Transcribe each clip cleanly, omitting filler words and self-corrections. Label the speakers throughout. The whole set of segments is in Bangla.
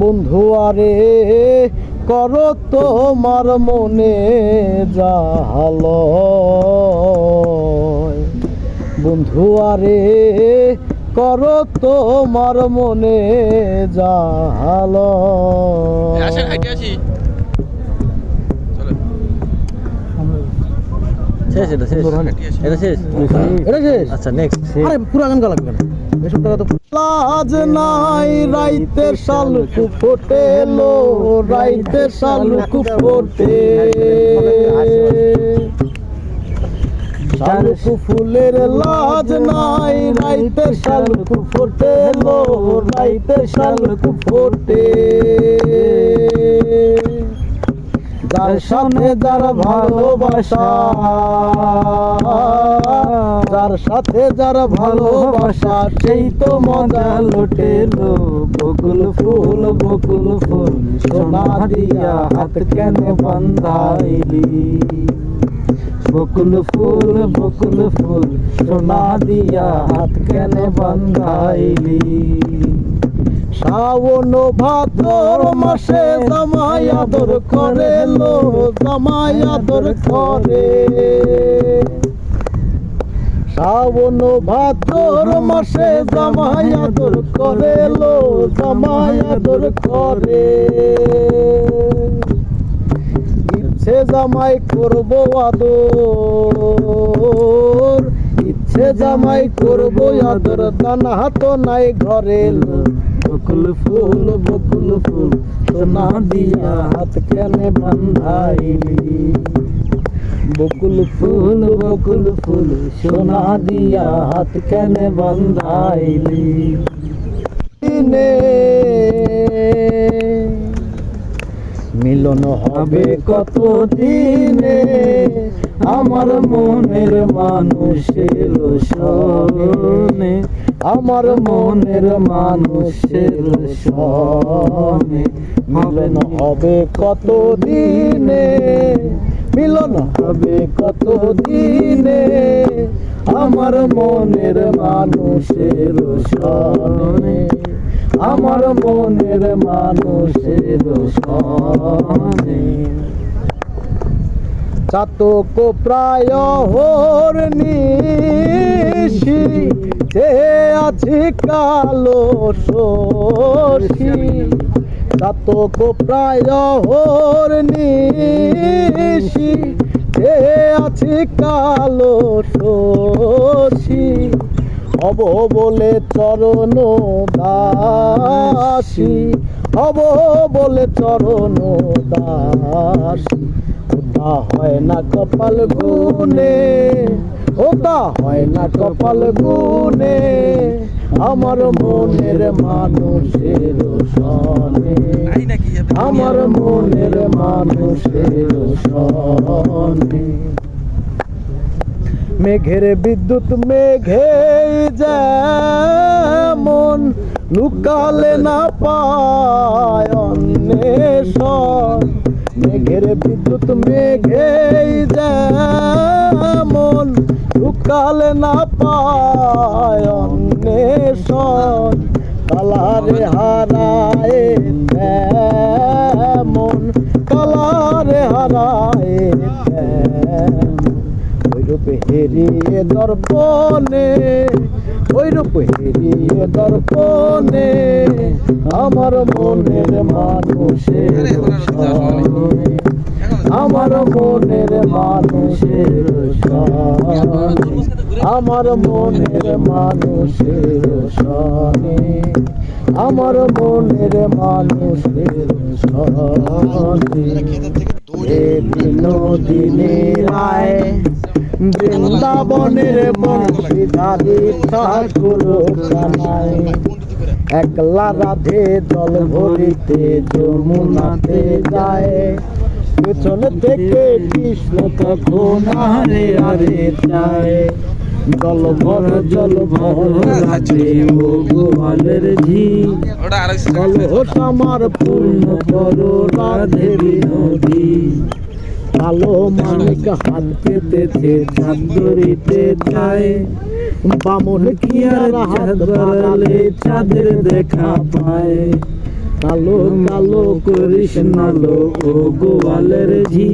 Speaker 1: বন্ধু আরে করো তোমার মনে জাহালয়, বন্ধু আরে করো তোমার মনে জাহালয়।
Speaker 2: শেষ, এটা শেষ, এটা শেষ,
Speaker 1: এটা শেষ।
Speaker 2: আচ্ছা নেক্সট।
Speaker 1: আরে পুরো গান গাওয়া লাগবে না, এসব টাকা তো। লাজ নাই রাইতে শালুকু ফোটেলো, রাইতে শালুকু ফোটে, শালুকু ফুলের লাজ নাই রাইতে শালুকু ফোটেলো, রাইতে শালুকু ফোটে। যার সাথে যার ভালোবাসা, যার সাথে যার ভালোবাসা, সেই তো মজা লুটেলো। বকুল ফুল সোনা দিয়া হাত কেন বান্ধাইলি, বকুল ফুল সোনা দিয়া হাত কেন বান্ধাইলি। শ্রাবণ ভাদ্র মাসে জামাই আদর করে লো, জামাই আদর করে। শ্রাবণ ভাদ্র মাসে জামাই আদর করে লো, জামাই আদর করে। ইচ্ছে জামাই করবো আদর, ইচ্ছে জামাই করবো আদর, দানা হাত নাই ঘরে লো। বকুল ফুল সোনা দিয়া হাত কেন বান্ধাইলি, বকুল ফুল সোনা দিয়া হাত কেন বান্ধাইলি। মিলন হবে কত দিনে আমার মনের মানুষের সনে, আমার মনের মানুষের সনে। মিলন হবে কত দিনে, মিলন হবে কত দিনে আমার মনের মানুষের সনে, আমার মনের মানুষের সনে। চাতক প্রায় হোর নিশি, যে আছি কালো শশী। চাতক প্রায় হোর নিশি, যে আছি কালো শশী। হব বলে চরণ দাসী, হব বলে চরণ দাসী। ওটা হয় না কপাল গুনে, ওটা হয় না কপাল গুনে আমার মনের মানুষের সনে, আমার মনের মানুষের সনে। মেঘের বিদ্যুৎ মেঘে যেমন লুকালে না পায় অন্বেষণ, মেঘের বিদ্যুৎ মেঘে যেমন লুকালে না পায় অন্বেষণ। কালারে হারায় তেমন, কালারে হারায় তেমন। ওইরূপ হেরিয়ে দর্পণে, ওইরূপ হেরিয়ে দর্পণে আমার মনের মানুষের সনে, আমার মনের মানুষের সনে, আমার মনের মানুষের সনে, আমার মনের মানুষের সনে। বিনোদিনী রায় বৃন্দাবনের বংশীধারী ঠাকুর কানাই, একলা রাধে জল ভরিতে যমুনাতে যায়। পেছন থেকে কৃষ্ণ তখন আরে আরে যায়। জল ভর রাধে ও গোয়ালের ঝি, কলস আমার পূর্ণ করো রাধে বিনোদী। কালো মানিক হাত পেতেছে চাঁদ ধরিতে চায়, বামন কি আর হাত বাড়ালে চাঁদের দেখা পায়। কালো কালো করিস নালো ও গোয়ালের ঝি,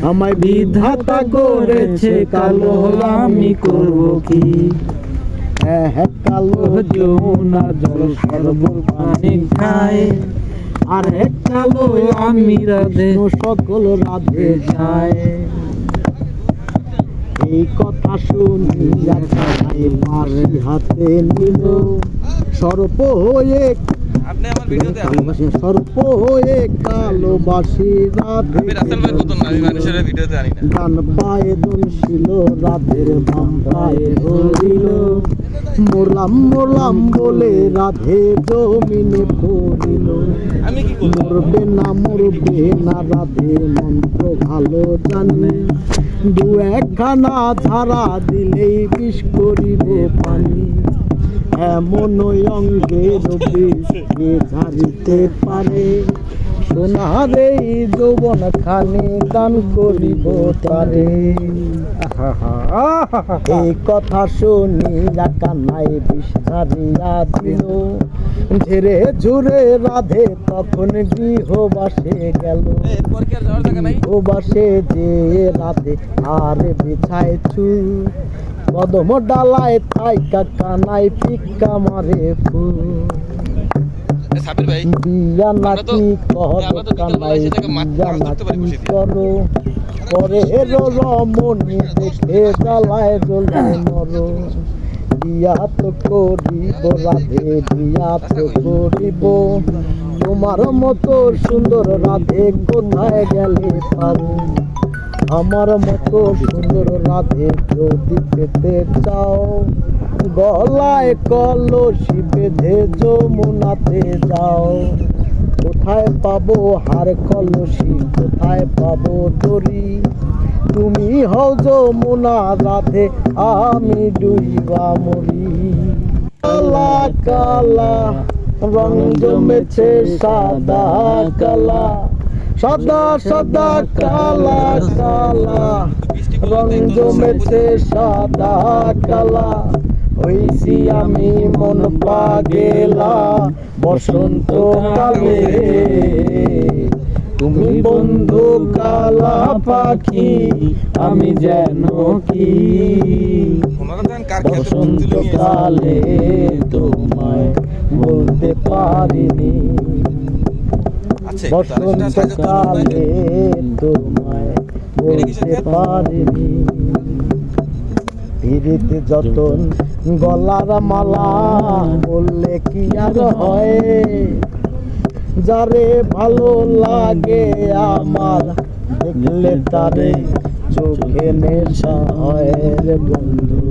Speaker 1: আমায় বিধাতা করেছে কালো, আমি করব কি। হ্যাঁ হ্যাঁ কালো যমুনা জল সর্বর পানি খায়, আর এক কালো আমি রাধে সকল রাধে যায়। এই কথা শুনি মারি হাতে নিল, সর্প হয়ে
Speaker 3: আপনি আমার ভিডিওতে আছেন,
Speaker 1: সর্প হয়ে কালো বাসি রাধে,
Speaker 3: আমি রাসেল ভাইয়ের মতন না, আমি মানুষের ভিডিওতে আনি না।
Speaker 1: ডান পায়ে দুলছিল রাধের বাম পায়ে ধরিল, মরলাম মরলাম বলে রাধে জমিনে পড়িল।
Speaker 3: আমি কি করব?
Speaker 1: মরবে না রাধে মন্ত্র ভালো জানে, দু একখানা ধারা দিলেই বিষ করিব পানি। এমন অঙ্গের বিষ ঝাড়িতে পারে, সোনারে যৌবন খানে দান করিব তারে। এই কথা শুনি কানাই বিষ ঝাড়িয়া দিল, ঝেড়ে ঝুরে রাধে তখন গৃহবাসে গেল।
Speaker 3: এরপর কি আর যাওয়ার জায়গা নাই?
Speaker 1: গৃহবাসে যে রাধে আর বিছায় চুল, কদম ডালায় থাইকা কানাই পিক্কা মারে ফুল।
Speaker 3: সাবির ভাই,
Speaker 1: বিয়া নাকি কহ
Speaker 3: আমরা তো
Speaker 1: কানাই বিয়া নাকি করো, পরে রমণী দেখে জ্বালায় জ্বলে মরো। বিয়া তো করিব রাধে বিয়া তো করিব, তোমার মতো সুন্দর রাধে কোথায় গেলে পাবো। আমার মতো সুন্দর রাধে যদি পেতে চাও, গলায় কলসি বেঁধে যমুনাতে যাও। কোথায় পাবো হার কলসি, কোথায় পাবো দড়ি, তুমি হও যমুনা রাধে আমি ডুইবা মরি। কালা কালা রং জমেছে সাদা কালা, সাদা সাদা কালা কালা রং জমেছে সাদা কালা। হইছি আমি মন পাগেলা বসন্ত কালে, তুমি বন্ধু কালা পাখি আমি যেন কি।
Speaker 3: ওনারা দেন কার খেতে
Speaker 1: বসন্ত
Speaker 3: তুলে নিয়ে
Speaker 1: কালে তোমায় বলতে পারিনি,
Speaker 3: আছে
Speaker 1: বসন্ত কালে তোমায় বলতে পারিনি। ফিরিতে যতন গলার মালা বললে কি আর হয়, যারে ভালো লাগে আমার দেখলে তারে চোখে নেশা হয় রে বন্ধু,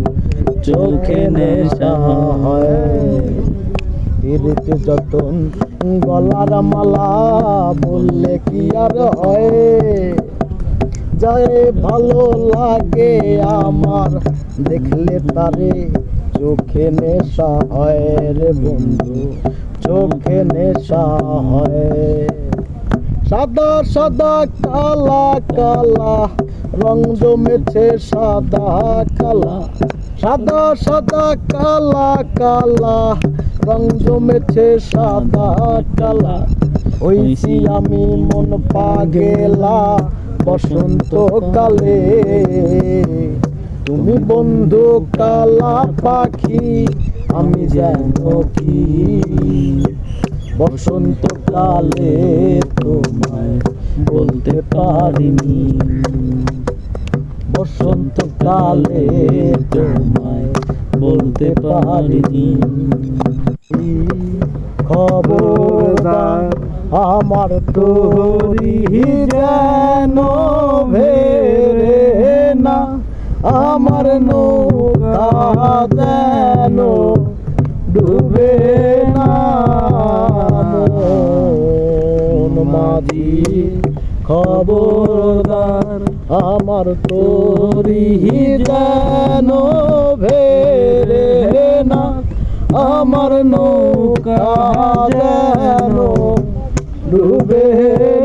Speaker 1: চোখে নেশা হয়। ফিরিতে যতন গলার মালা বললে কি আর হয়, যারে ভালো লাগে আমার দেখলে তারে চোখে নেশা হয় রে বন্ধু, চোখে নেশা হয়। সাদা সাদা কালা কালা রং জমেছে সাদা কালা, সাদা সাদা কালা কালা রং জমেছে সাদা কালা। হইছি আমি মন পাগেলা বসন্ত কালে, তুমি বন্ধু কালা পাখি আমি যেন কি। বসন্ত কালে তোমায় বলতে পারিনি, বসন্ত কালে তোমায় বলতে পারিনি। খবরদার আমার তোরি যেন ভেরে না, আমার নৌকা যেন ডুবে না। মন মাঝি খবরদার আমার তোরি যেন ভেরে না, আমার নৌকা যেন ডুবে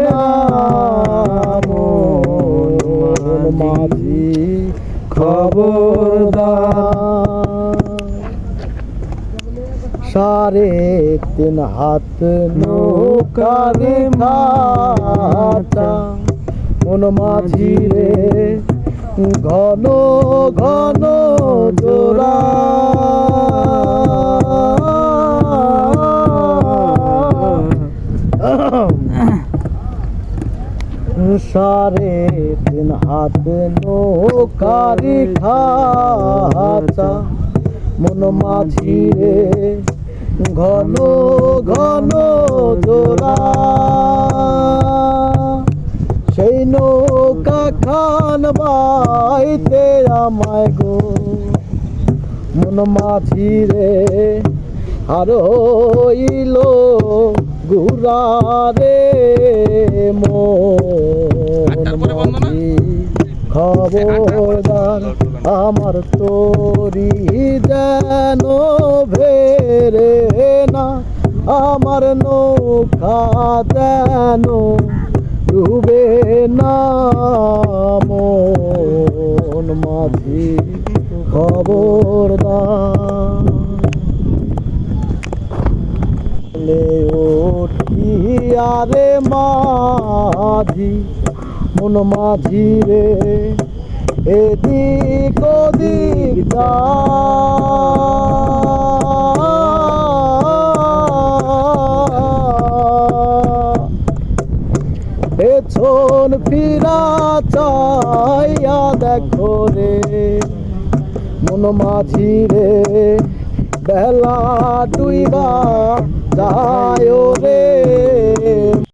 Speaker 1: না। মাঝি খবরদার, 3.5 হাত নৌকার ঘাটা, মন মাঝি রে ঘন ঘন জোড়া, সাড়ে 3 হাত নৌকার ঘাটা, মন মাঝি রে ঘন ঘন জোড়া, সেই নৌকা খান বাইতে আমায় গো, মন মাঝি রে আর হইল গুড়া রে, মন মাঝি খবরদার, আমার তোরি যেন ভেরে না, আমার নৌকা যেন ডুবে না, মন মাঝি খবরদার। আরে মাঝি মন মাঝি রে এদিক ওদিক যা, পেছন ফিরা চাইয়া দেখো রে, মন মাঝি রে বেলা ডুইবা যায় রে,